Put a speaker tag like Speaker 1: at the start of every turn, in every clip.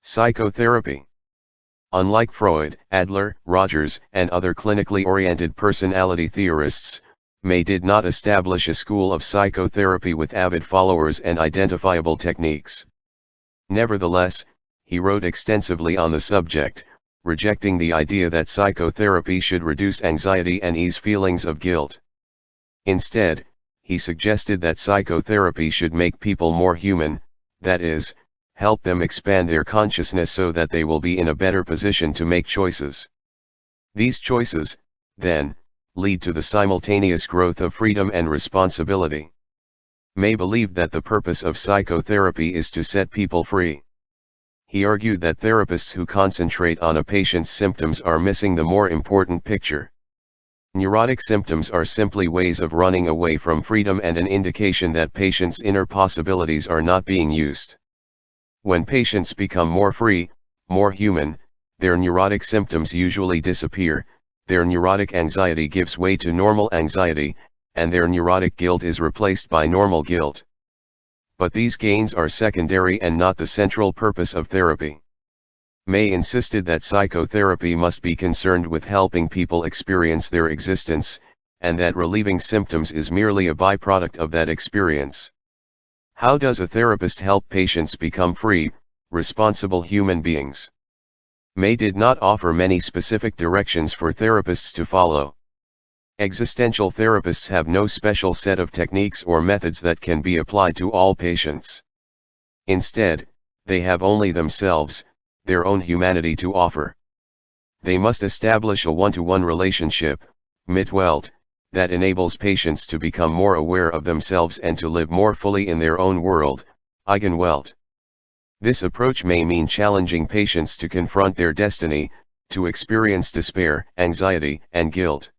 Speaker 1: Psychotherapy. Unlike Freud, Adler, Rogers, and other clinically oriented personality theorists, May did not establish a school of psychotherapy with avid followers and identifiable techniques. Nevertheless, he wrote extensively on the subject, rejecting the idea that psychotherapy should reduce anxiety and ease feelings of guilt. Instead, he suggested that psychotherapy should make people more human, that is, help them expand their consciousness so that they will be in a better position to make choices. These choices, then, lead to the simultaneous growth of freedom and responsibility. May believed that the purpose of psychotherapy is to set people free. He argued that therapists who concentrate on a patient's symptoms are missing the more important picture. Neurotic symptoms are simply ways of running away from freedom and an indication that patients' inner possibilities are not being used. When patients become more free, more human, their neurotic symptoms usually disappear, their neurotic anxiety gives way to normal anxiety, and their neurotic guilt is replaced by normal guilt. But these gains are secondary and not the central purpose of therapy. May insisted that psychotherapy must be concerned with helping people experience their existence, and that relieving symptoms is merely a byproduct of that experience. How does a therapist help patients become free, responsible human beings? May did not offer many specific directions for therapists to follow. Existential therapists have no special set of techniques or methods that can be applied to all patients. Instead, they have only themselves, their own humanity to offer. They must establish a one-to-one relationship, Mitwelt, that enables patients to become more aware of themselves and to live more fully in their own world, Eigenwelt. This approach may mean challenging patients to confront their destiny, to experience despair, anxiety, and guilt.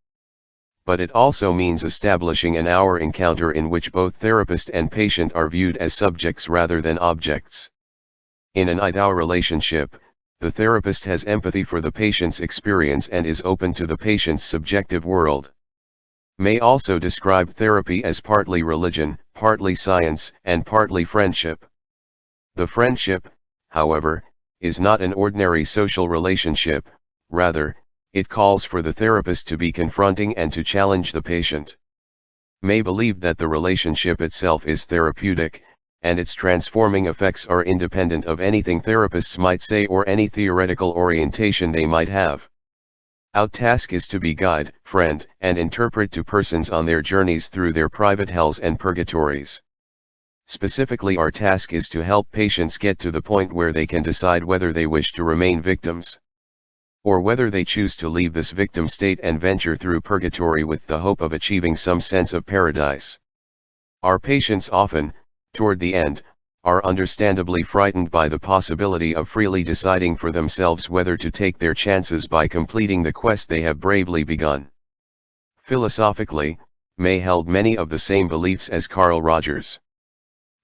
Speaker 1: But it also means establishing an hour encounter in which both therapist and patient are viewed as subjects rather than objects. In an I-thou relationship, the therapist has empathy for the patient's experience and is open to the patient's subjective world. May also describe therapy as partly religion, partly science, and partly friendship. The friendship, however, is not an ordinary social relationship, rather, it calls for the therapist to be confronting and to challenge the patient. May believed that the relationship itself is therapeutic, and its transforming effects are independent of anything therapists might say or any theoretical orientation they might have. Our task is to be guide, friend, and interpret to persons on their journeys through their private hells and purgatories. Specifically, our task is to help patients get to the point where they can decide whether they wish to remain victims, or whether they choose to leave this victim state and venture through purgatory with the hope of achieving some sense of paradise. Our patients often, toward the end, are understandably frightened by the possibility of freely deciding for themselves whether to take their chances by completing the quest they have bravely begun. Philosophically, May held many of the same beliefs as Carl Rogers.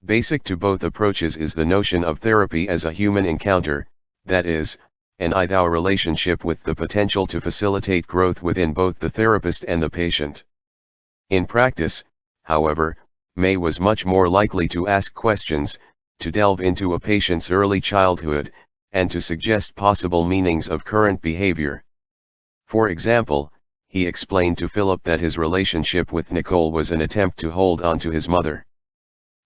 Speaker 1: Basic to both approaches is the notion of therapy as a human encounter, that is, an I-thou relationship with the potential to facilitate growth within both the therapist and the patient. In practice, however, May was much more likely to ask questions, to delve into a patient's early childhood, and to suggest possible meanings of current behavior. For example, he explained to Philip that his relationship with Nicole was an attempt to hold on to his mother.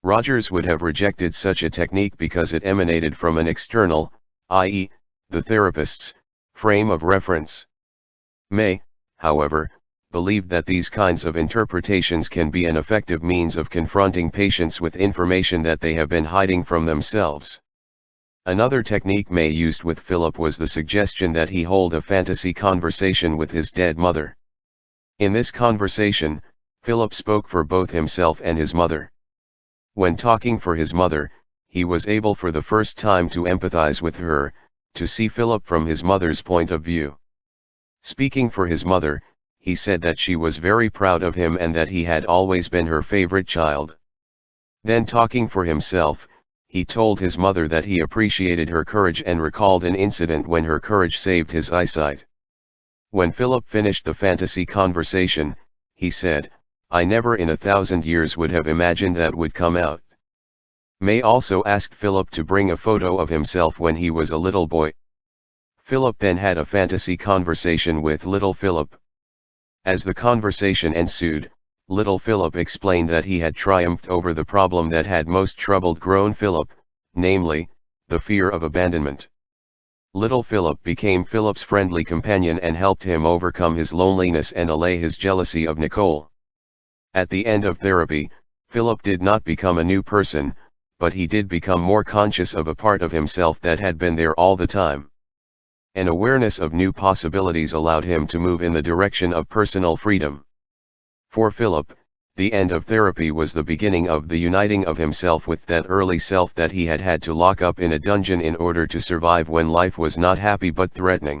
Speaker 1: Rogers would have rejected such a technique because it emanated from an external, i.e., the therapist's, frame of reference. May, however, believed that these kinds of interpretations can be an effective means of confronting patients with information that they have been hiding from themselves. Another technique May used with Philip was the suggestion that he hold a fantasy conversation with his dead mother. In this conversation, Philip spoke for both himself and his mother. When talking for his mother, he was able for the first time to empathize with her, to see Philip from his mother's point of view. Speaking for his mother, he said that she was very proud of him and that he had always been her favorite child. Then talking for himself, he told his mother that he appreciated her courage and recalled an incident when her courage saved his eyesight. When Philip finished the fantasy conversation, he said, "I never in 1,000 years would have imagined that would come out." May also asked Philip to bring a photo of himself when he was a little boy. Philip then had a fantasy conversation with little Philip. As the conversation ensued, little Philip explained that he had triumphed over the problem that had most troubled grown Philip, namely, the fear of abandonment. Little Philip became Philip's friendly companion and helped him overcome his loneliness and allay his jealousy of Nicole. At the end of therapy, Philip did not become a new person, but he did become more conscious of a part of himself that had been there all the time. An awareness of new possibilities allowed him to move in the direction of personal freedom. For Philip, the end of therapy was the beginning of the uniting of himself with that early self that he had had to lock up in a dungeon in order to survive when life was not happy but threatening.